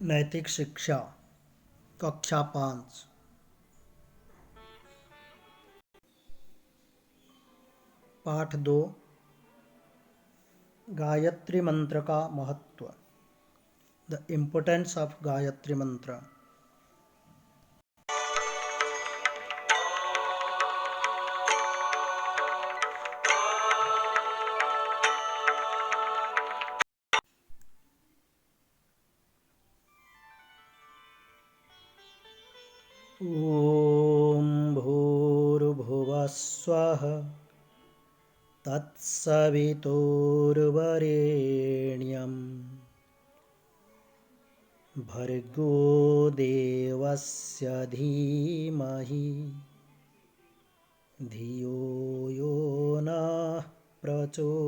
नैतिक शिक्षा कक्षा 5। पाठ 2। गायत्री मंत्र का महत्व। द इम्पोर्टेंस ऑफ गायत्री मंत्र। ॐ भूर्भुवः स्वः तत्सवितुर्वरेण्यं भर्गो देवस्य धीमहि धियो यो नः प्रचोदयात्।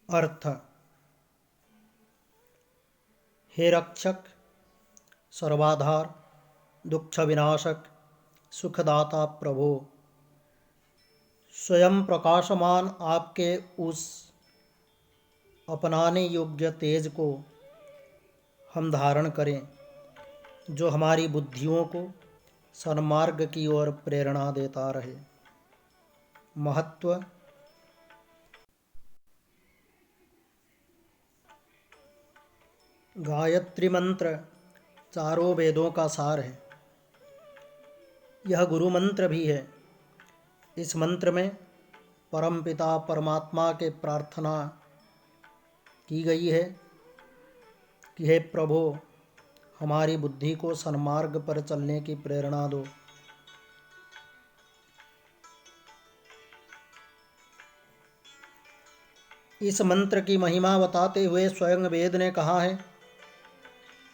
अर्थ। हे रक्षक, सर्वाधार, दुख विनाशक, सुखदाता प्रभो, स्वयं प्रकाशमान आपके उस अपनाने योग्य तेज को हम धारण करें जो हमारी बुद्धियों को सन्मार्ग की ओर प्रेरणा देता रहे। महत्व। गायत्री मंत्र चारों वेदों का सार है। यह गुरु मंत्र भी है। इस मंत्र में परमपिता परमात्मा के प्रार्थना की गई है कि हे प्रभु, हमारी बुद्धि को सन्मार्ग पर चलने की प्रेरणा दो। इस मंत्र की महिमा बताते हुए स्वयं वेद ने कहा है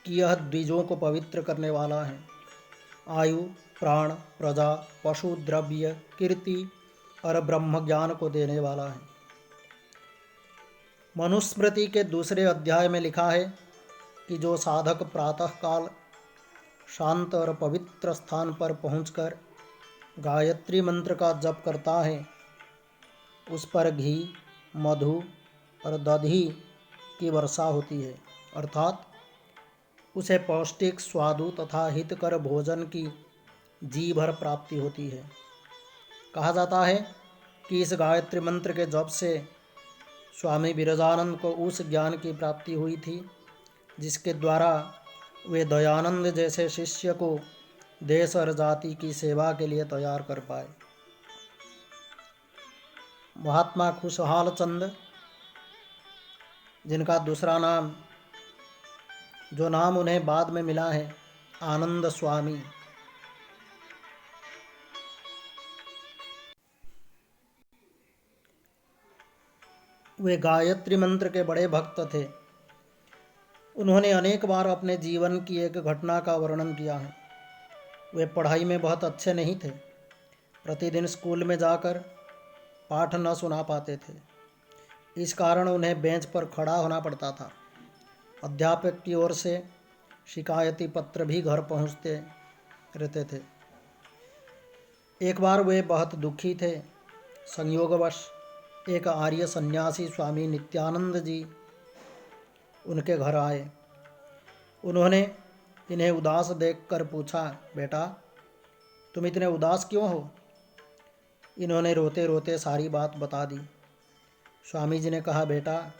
कि यह द्विजों को पवित्र करने वाला है। आयु, प्राण, प्रजा, पशु, द्रव्य, कीर्ति और ब्रह्म ज्ञान को देने वाला है। मनुस्मृति के दूसरे अध्याय में लिखा है कि जो साधक प्रातःकाल शांत और पवित्र स्थान पर पहुंचकर गायत्री मंत्र का जप करता है, उस पर घी, मधु और दधी की वर्षा होती है, अर्थात उसे पौष्टिक, स्वादु तथा हितकर भोजन की जी भर प्राप्ति होती है। कहा जाता है कि इस गायत्री मंत्र के जप से स्वामी विरजानंद को उस ज्ञान की प्राप्ति हुई थी जिसके द्वारा वे दयानंद जैसे शिष्य को देश और जाति की सेवा के लिए तैयार कर पाए। महात्मा खुशहाल चंद, जिनका दूसरा नाम, जो नाम उन्हें बाद में मिला है, आनंद स्वामी, वे गायत्री मंत्र के बड़े भक्त थे। उन्होंने अनेक बार अपने जीवन की एक घटना का वर्णन किया है। वे पढ़ाई में बहुत अच्छे नहीं थे। प्रतिदिन स्कूल में जाकर पाठ न सुना पाते थे। इस कारण उन्हें बेंच पर खड़ा होना पड़ता था। अध्यापक की ओर से शिकायती पत्र भी घर पहुंचते रहते थे। एक बार वे बहुत दुखी थे। संयोगवश एक आर्य सन्यासी स्वामी नित्यानंद जी उनके घर आए। उन्होंने इन्हें उदास देखकर पूछा, बेटा, तुम इतने उदास क्यों हो? इन्होंने रोते रोते सारी बात बता दी। स्वामी जी ने कहा, बेटा,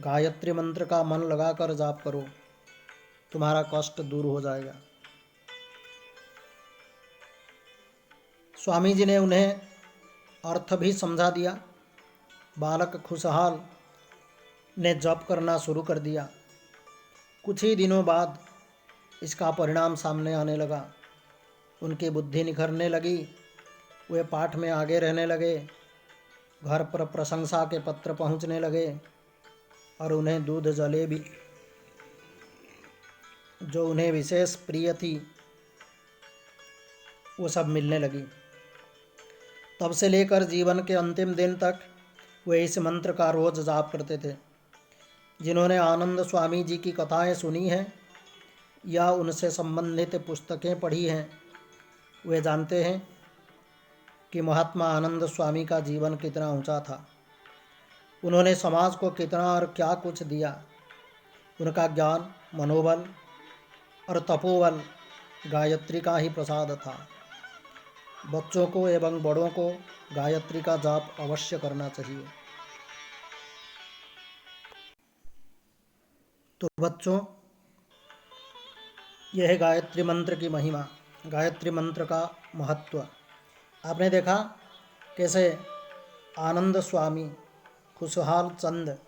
गायत्री मंत्र का मन लगाकर जाप करो, तुम्हारा कष्ट दूर हो जाएगा। स्वामी जी ने उन्हें अर्थ भी समझा दिया। बालक खुशहाल ने जप करना शुरू कर दिया। कुछ ही दिनों बाद इसका परिणाम सामने आने लगा। उनकी बुद्धि निखरने लगी। वे पाठ में आगे रहने लगे। घर पर प्रशंसा के पत्र पहुंचने लगे और उन्हें दूध जलेबी, जो उन्हें विशेष प्रिय थी, वो सब मिलने लगी। तब से लेकर जीवन के अंतिम दिन तक वे इस मंत्र का रोज जाप करते थे। जिन्होंने आनंद स्वामी जी की कथाएं सुनी हैं या उनसे संबंधित पुस्तकें पढ़ी हैं, वे जानते हैं कि महात्मा आनंद स्वामी का जीवन कितना ऊंचा था। उन्होंने समाज को कितना और क्या कुछ दिया। उनका ज्ञान, मनोबल और तपोबल गायत्री का ही प्रसाद था। बच्चों को एवं बड़ों को गायत्री का जाप अवश्य करना चाहिए। तो बच्चों, यह है गायत्री मंत्र की महिमा, गायत्री मंत्र का महत्व। आपने देखा कैसे आनंद स्वामी खुशहाल चंद,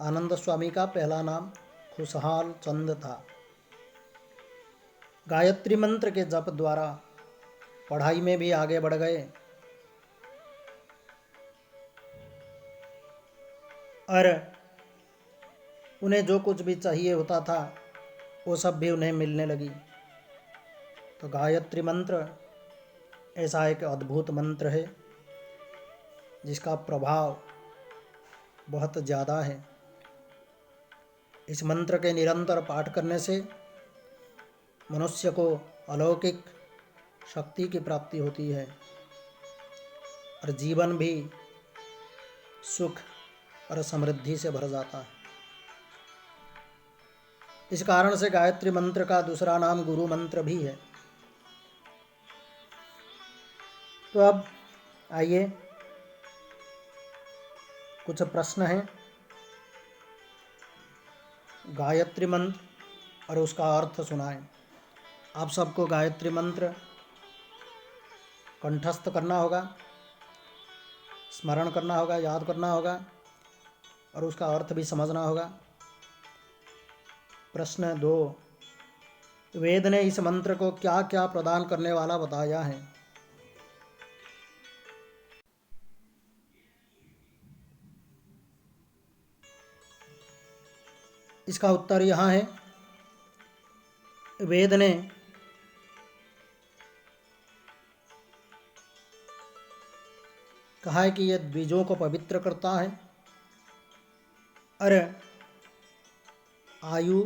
आनंद स्वामी का पहला नाम खुशहाल चंद था। गायत्री मंत्र के जप द्वारा पढ़ाई में भी आगे बढ़ गए और उन्हें जो कुछ भी चाहिए होता था वो सब भी उन्हें मिलने लगी। तो गायत्री मंत्र ऐसा एक अद्भुत मंत्र है जिसका प्रभाव बहुत ज़्यादा है। इस मंत्र के निरंतर पाठ करने से मनुष्य को अलौकिक शक्ति की प्राप्ति होती है और जीवन भी सुख और समृद्धि से भर जाता है। इस कारण से गायत्री मंत्र का दूसरा नाम गुरु मंत्र भी है। तो अब आइए कुछ प्रश्न हैं। गायत्री मंत्र और उसका अर्थ सुनाएं। आप सबको गायत्री मंत्र कंठस्थ करना होगा, स्मरण करना होगा, याद करना होगा और उसका अर्थ भी समझना होगा। प्रश्न 2, वेद ने इस मंत्र को क्या क्या प्रदान करने वाला बताया है? इसका उत्तर यहाँ है, वेद ने कहा है कि यह बीजों को पवित्र करता है और आयु,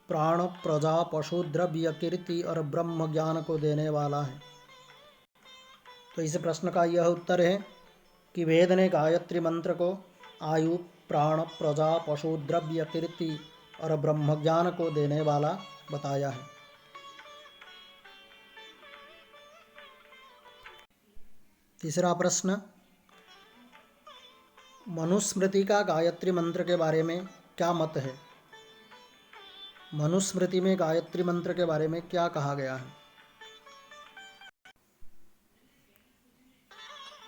प्राण, प्रजा, पशु, द्रव्य, कीर्ति और ब्रह्म ज्ञान को देने वाला है। तो इस प्रश्न का यह उत्तर है कि वेद ने गायत्री मंत्र को आयु, प्राण, प्रजा, पशु, द्रव्य, कीर्ति और ब्रह्म ज्ञान को देने वाला बताया है। तीसरा प्रश्न, मनुस्मृति का गायत्री मंत्र के बारे में क्या मत है? मनुस्मृति में गायत्री मंत्र के बारे में क्या कहा गया है?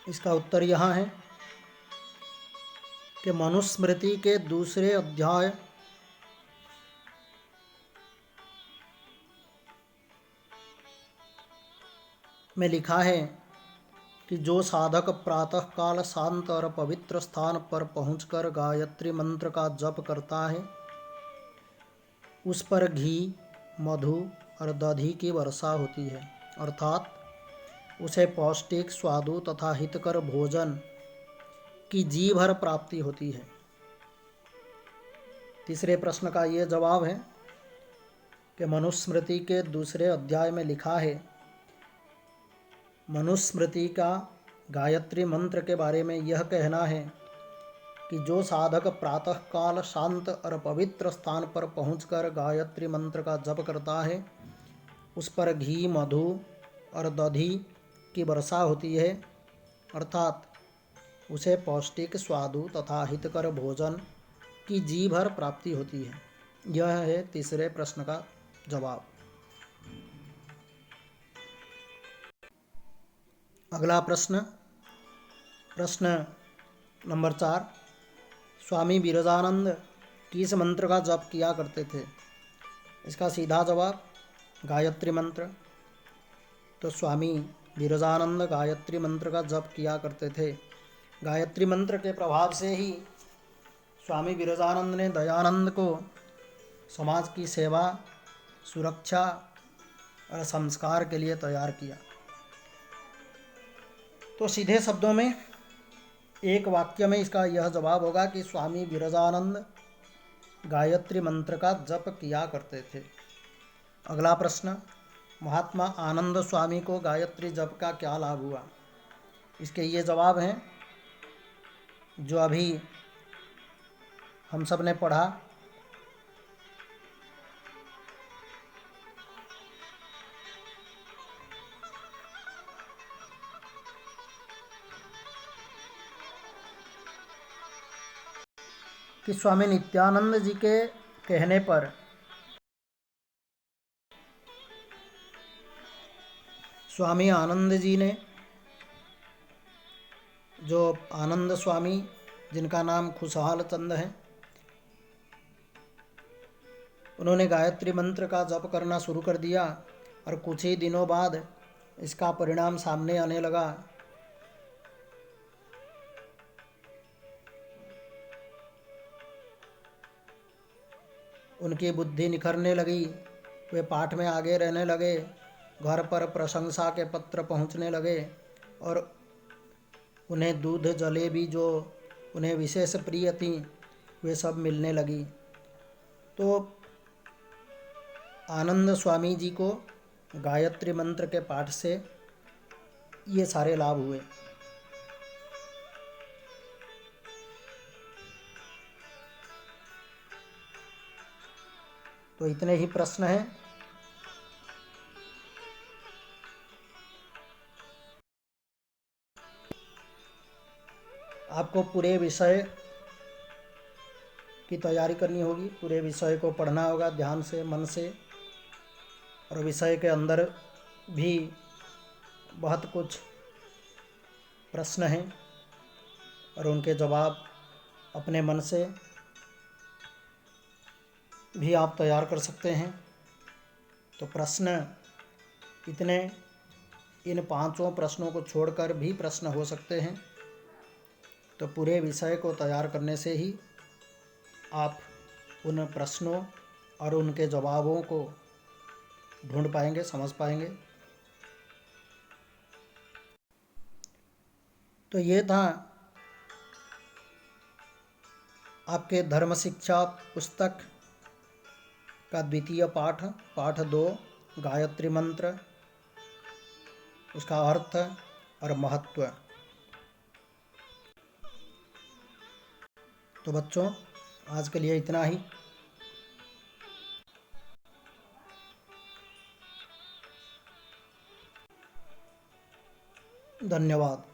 इसका उत्तर यहाँ है कि मनुस्मृति के दूसरे अध्याय में लिखा है कि जो साधक प्रातःकाल शांत और पवित्र स्थान पर पहुंचकर गायत्री मंत्र का जप करता है, उस पर घी, मधु और दही की वर्षा होती है, अर्थात उसे पौष्टिक, स्वादु तथा हितकर भोजन की जी भर प्राप्ति होती है। तीसरे प्रश्न का ये जवाब है कि मनुस्मृति के दूसरे अध्याय में लिखा है, मनुस्मृति का गायत्री मंत्र के बारे में यह कहना है कि जो साधक प्रातःकाल शांत और पवित्र स्थान पर पहुंचकर गायत्री मंत्र का जप करता है, उस पर घी, मधु और दही की वर्षा होती है, अर्थात उसे पौष्टिक, स्वादु तथा हितकर भोजन की जी भर प्राप्ति होती है। यह है तीसरे प्रश्न का जवाब। अगला प्रश्न, प्रश्न नंबर 4, स्वामी विरजानंद किस मंत्र का जप किया करते थे? इसका सीधा जवाब गायत्री मंत्र। तो स्वामी विरजानंद गायत्री मंत्र का जप किया करते थे। गायत्री मंत्र के प्रभाव से ही स्वामी विरजानंद ने दयानंद को समाज की सेवा, सुरक्षा और संस्कार के लिए तैयार किया। तो सीधे शब्दों में एक वाक्य में इसका यह जवाब होगा कि स्वामी विरजानंद गायत्री मंत्र का जप किया करते थे। अगला प्रश्न, महात्मा आनंद स्वामी को गायत्री जप का क्या लाभ हुआ? इसके ये जवाब हैं जो अभी हम सब ने पढ़ा, कि स्वामी नित्यानंद जी के कहने पर स्वामी आनंद जी ने, जो आनंद स्वामी जिनका नाम खुशहाल चंद है, उन्होंने गायत्री मंत्र का जप करना शुरू कर दिया और कुछ ही दिनों बाद इसका परिणाम सामने आने लगा। उनकी बुद्धि निखरने लगी, वे पाठ में आगे रहने लगे, घर पर प्रशंसा के पत्र पहुंचने लगे और उन्हें दूध जलेबी जो उन्हें विशेष प्रिय थी वे सब मिलने लगी। तो आनंद स्वामी जी को गायत्री मंत्र के पाठ से ये सारे लाभ हुए। तो इतने ही प्रश्न हैं। आपको पूरे विषय की तैयारी करनी होगी, पूरे विषय को पढ़ना होगा ध्यान से, मन से, और विषय के अंदर भी बहुत कुछ प्रश्न हैं और उनके जवाब अपने मन से भी आप तैयार कर सकते हैं। तो प्रश्न इतने, इन 5 प्रश्नों को छोड़कर भी प्रश्न हो सकते हैं। तो पूरे विषय को तैयार करने से ही आप उन प्रश्नों और उनके जवाबों को ढूंढ पाएंगे, समझ पाएंगे। तो ये था आपके धर्म शिक्षा पुस्तक का द्वितीय पाठ, पाठ 2, गायत्री मंत्र, उसका अर्थ और महत्व। तो बच्चों, आज के लिए इतना ही। धन्यवाद।